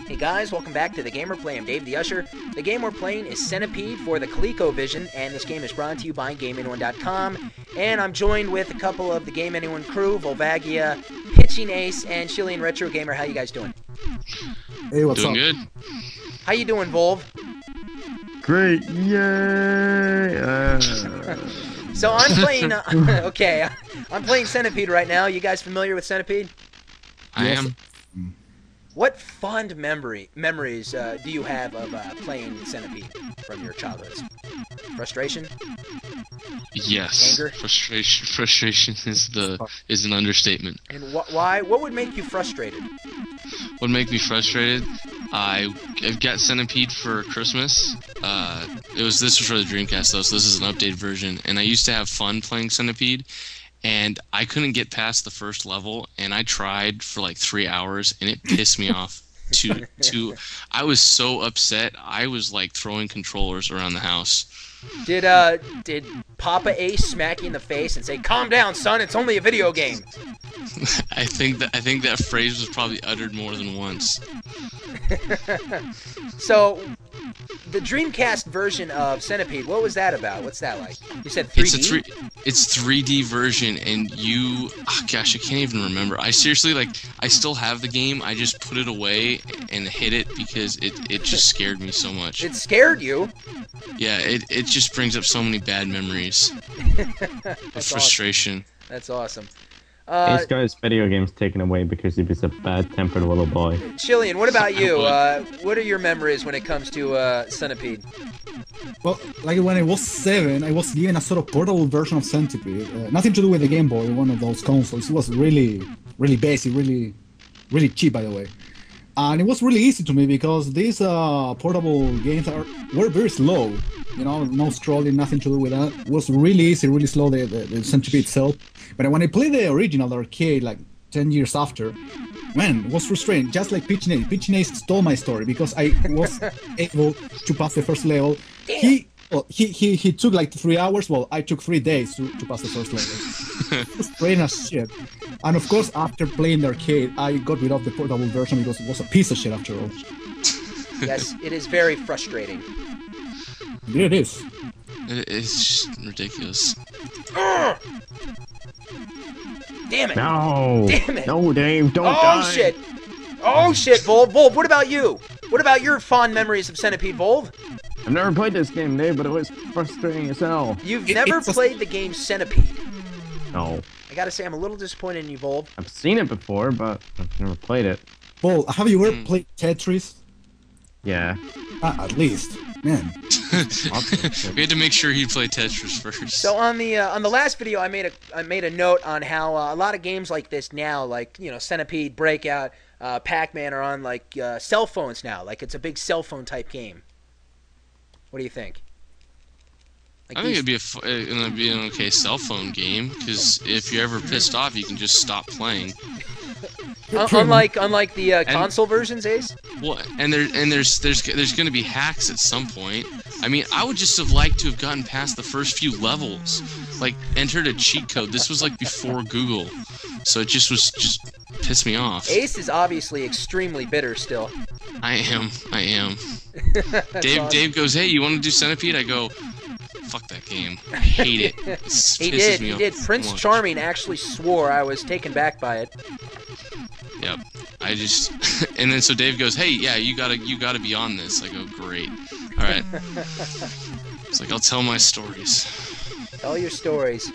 Hey guys, welcome back to the Gamer Play. I'm DavetheUsher. The game we're playing is Centipede for the ColecoVision, and this game is brought to you by GameAnyone.com. And I'm joined with a couple of the Game Anyone crew, Volvagia, Pitching Ace, and Chilean Retro Gamer. How you guys doing? Hey, what's up? Doing good. How you doing, Volv? Great, yay! So I'm playing, okay, I'm playing Centipede right now. You guys familiar with Centipede? I am. What fond memories do you have of playing Centipede from your childhood? Frustration? Yes. Anger? Frustration is an understatement. And why? What would make you frustrated? What would make me frustrated? I got Centipede for Christmas. This was for the Dreamcast though, so this is an updated version. And I used to have fun playing Centipede, and I couldn't get past the first level, and I tried for like 3 hours, and it pissed me off. I was so upset. I was like throwing controllers around the house. Did Papa Ace smack you in the face and say, "Calm down, son, it's only a video game"? I think that phrase was probably uttered more than once. So, the Dreamcast version of Centipede, what was that about? What's that like? You said 3D? It's 3D version, and gosh, I can't even remember. I seriously, I still have the game. I just put it away and hid it because it just scared me so much. It scared you? Yeah, it just brings up so many bad memories of frustration. Awesome. That's awesome. This guy's video games taken away because he was a bad-tempered little boy. Chilean, what about you? What are your memories when it comes to Centipede? Well, like when I was 7, I was given a sort of portable version of Centipede. Nothing to do with the Game Boy, one of those consoles. It was really basic, really cheap, by the way. And it was really easy to me because these portable games were very slow. You know, no scrolling, nothing to do with that. It was really easy, really slow, the Centipede itself. But when I played the original, the arcade, like 10 years after, man, it was frustrating. Just like Pitching Ace. Pitching Ace stole my story because I was able to pass the first level. He took like 3 hours. Well, I took 3 days to pass the first level. Frustrating as shit. And of course, after playing the arcade, I got rid of the portable version because it was a piece of shit after all. Yes, it is very frustrating. Yeah, it is. It's just ridiculous. Damn it! No! Damn it! No, Dave, don't die! Oh shit! Oh shit, Volv! Volv, what about you? What about your fond memories of Centipede, Volv? I've never played this game, Dave, but it was frustrating as hell. You've never played the game Centipede. No. I gotta say, I'm a little disappointed in you, Volv. I've seen it before, but I've never played it. Paul, have you ever played Tetris? Yeah. At least. Man. We had to make sure he played Tetris first. So on the last video, I made a note on how a lot of games like this now, like Centipede, Breakout, Pac-Man, are on like cell phones now. Like it's a big cell phone type game. What do you think? Like I think it'd be an okay cell phone game because if you're ever pissed off, you can just stop playing. Unlike the console versions, Ace. Well, and there's gonna be hacks at some point. I mean, I would just have liked to have gotten past the first few levels, like entered a cheat code. This was like before Google, so it just pissed me off. Ace is obviously extremely bitter still. I am. Awesome. Dave goes, "Hey, you want to do Centipede?" I go, "Fuck that game. I hate it." He did. Prince Charming actually swore. I was taken back by it. Yep. And then so Dave goes, "Hey, yeah, you gotta be on this." I go, "Great. All right." It's like, I'll tell my stories. Tell your stories.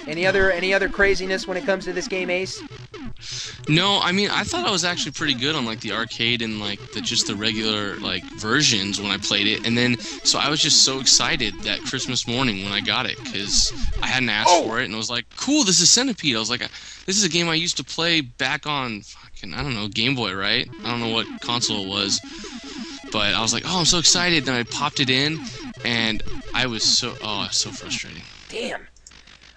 Any other craziness when it comes to this game, Ace? No, I mean, I thought I was actually pretty good on like the arcade and like just the regular like versions when I played it, and then so I was just so excited that Christmas morning when I got it because I hadn't asked for it, and I was like, "Cool, this is Centipede." I was like, "This is a game I used to play back on fucking I don't know Game Boy, right? I don't know what console it was, but I was like, oh, I'm so excited." Then I popped it in, and I was so frustrating. Damn.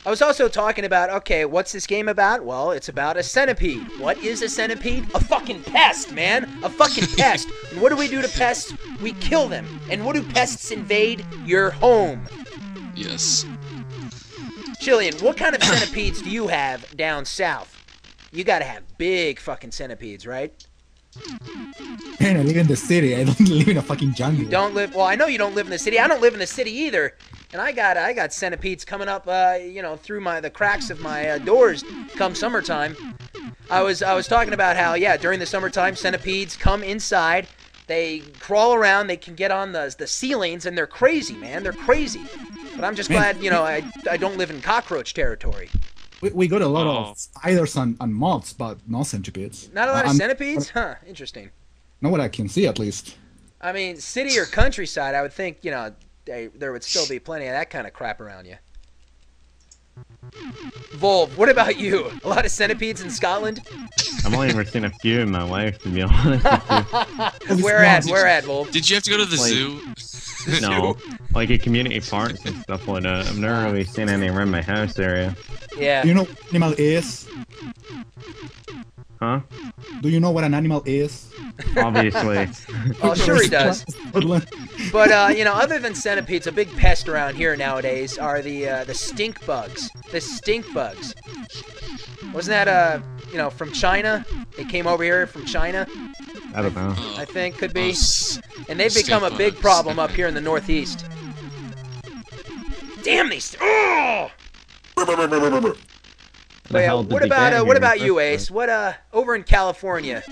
I was also talking about, okay, what's this game about? Well, it's about a centipede. What is a centipede? A fucking pest, man. A fucking pest. And what do we do to pests? We kill them. And what do pests invade? Your home. Yes. Chilean, what kind of centipedes do you have down south? You gotta have big fucking centipedes, right? saying I live in the city. I don't live in a fucking jungle. You don't live. Well, I know you don't live in the city. I don't live in the city either. And I got centipedes coming up, through the cracks of my doors come summertime. I was talking about how during the summertime centipedes come inside. They crawl around. They can get on the ceilings, and they're crazy, man. They're crazy. But I'm just glad I don't live in cockroach territory. We got a lot of spiders and moths, but no centipedes. Not a lot of centipedes? Huh, interesting. Not what I can see, at least. I mean, city or countryside, I would think, there would still be plenty of that kind of crap around you. Volv, what about you? A lot of centipedes in Scotland? I've only ever seen a few in my life, to be honest with you. Where at, Volv? Did you have to go to the zoo? No, like at community parks and stuff like that. I've never really seen any around my house area. Yeah. Do you know what an animal is? Huh? Do you know what an animal is? Obviously. Oh, sure he does. But, other than centipedes, a big pest around here nowadays are the stink bugs. The stink bugs. Wasn't that, from China? It came over here from China? I don't know. I think could be. And they've become a big problem up here in the Northeast. Damn these! Oh! What about you, Ace? What over in California?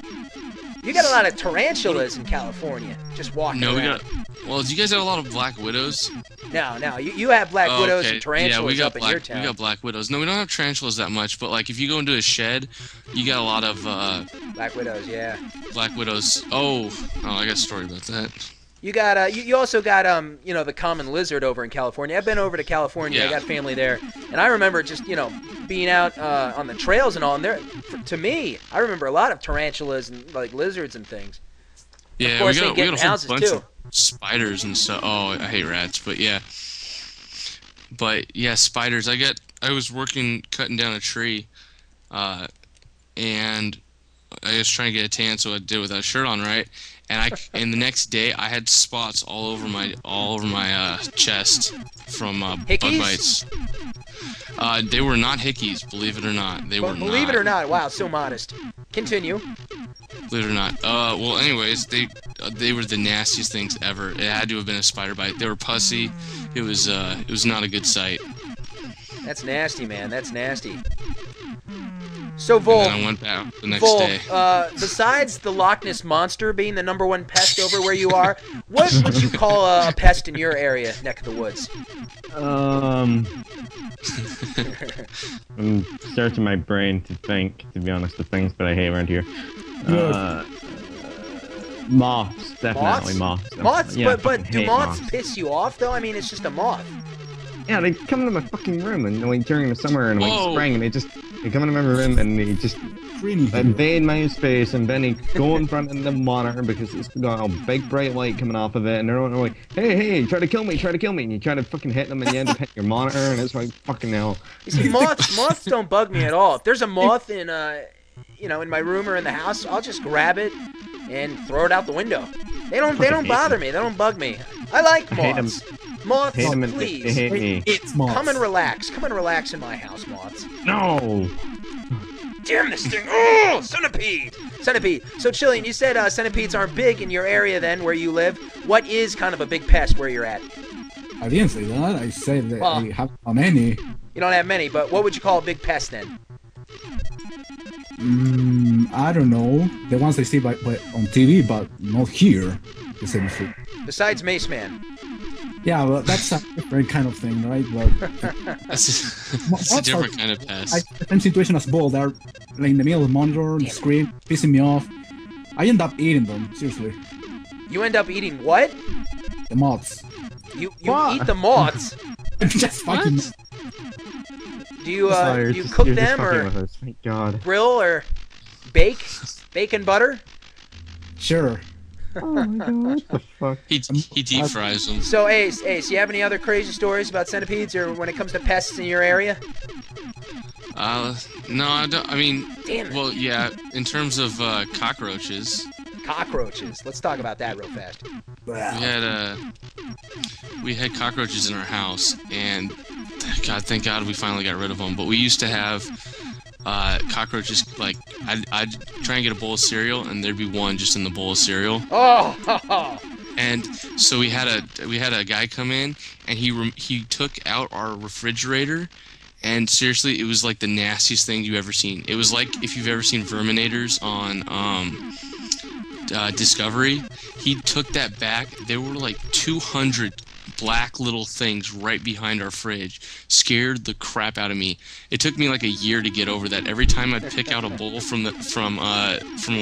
You got a lot of tarantulas in California, just walking around. Well, do you guys have a lot of black widows? No. You have black widows and tarantulas up in your town. We got black widows. No, we don't have tarantulas that much, but like if you go into a shed, you got a lot of black widows. Yeah. Black widows. Oh, I got a story about that. You got you also got the common lizard over in California. I've been over to California. Yeah. I got family there, and I remember just being out on the trails and all. And to me, I remember a lot of tarantulas and like lizards and things. Yeah, of course, we got a whole bunch too. of spiders and stuff. Oh, I hate rats, but yeah. But yeah, spiders. I was cutting down a tree, and I was trying to get a tan, so I did it without a shirt on, right? And the next day I had spots all over my chest from bug bites. They were not hickeys, believe it or not. Believe it or not, wow, so modest. Continue. Believe it or not. Well, anyways, they were the nastiest things ever. It had to have been a spider bite. They were pussy. It was not a good sight. That's nasty, man. That's nasty. So, Volv, and then I went back the next day. Besides the Loch Ness Monster being the #1 pest over where you are, what would you call a pest in your area, neck of the woods? I'm searching my brain to think, to be honest, the things that I hate around here. Moths, definitely moths. Moths? Yeah, but do moths piss you off, though? I mean, it's just a moth. Yeah, they come into my fucking room and like during the summer and like spring and they come into my room and they just invade my space and then they go in front of the monitor because it's got a big bright light coming off of it and they're like, hey, try to kill me, and you try to fucking hit them and you end up hitting your monitor and it's like fucking hell. You see, moths don't bug me at all. If there's a moth in in my room or in the house, I'll just grab it and throw it out the window. They don't bother me. They don't bug me. I like moths. Moths, please. It's moths. Come and relax. Come and relax in my house, moths. No. Damn this thing. Oh, centipede. Centipede. So, Chillian, you said centipedes aren't big in your area then, where you live. What is kind of a big pest where you're at? I didn't say that. I said that I have many. You don't have many, but what would you call a big pest then? I don't know. The ones I see on TV, but not here. Besides Mace Man. Yeah, well, that's a different kind of thing, right? Well, that's a different kind of pest. Same situation as Bull. They're like in the middle of the monitor and screen, pissing me off. I end up eating them, seriously. You end up eating what? The moths. You eat the moths? Just fucking... Do you cook them or grill or bake and butter? Sure. Oh my god, what the fuck? He deep fries them. So Ace, you have any other crazy stories about centipedes or when it comes to pests in your area? No, I don't. I mean, damn it. Well, yeah, in terms of cockroaches. Cockroaches. Let's talk about that real fast. We had cockroaches in our house, and God, thank God we finally got rid of them. But we used to have cockroaches, like, I'd try and get a bowl of cereal, and there'd be one just in the bowl of cereal. Oh! And so we had a guy come in, and he took out our refrigerator, and seriously, it was like the nastiest thing you've ever seen. It was like if you've ever seen Verminators on Discovery. He took that back. There were like 200 black little things right behind our fridge. Scared the crap out of me. It took me like a year to get over that. Every time I'd pick out a bowl from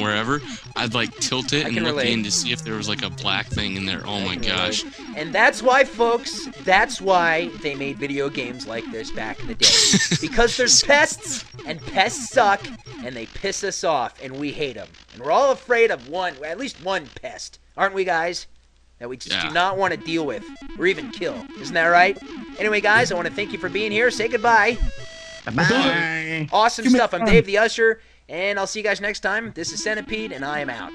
wherever, I'd like tilt it and look in to see if there was like a black thing in there. Oh my gosh. And that's why, folks, that's why they made video games like this back in the day. Because there's pests, and pests suck, and they piss us off, and we hate them. And we're all afraid of at least one pest. Aren't we, guys? That we just do not want to deal with or even kill. Isn't that right? Anyway, guys, I want to thank you for being here. Say goodbye. Bye. Awesome stuff. I'm Dave the Usher, and I'll see you guys next time. This is Centipede, and I am out.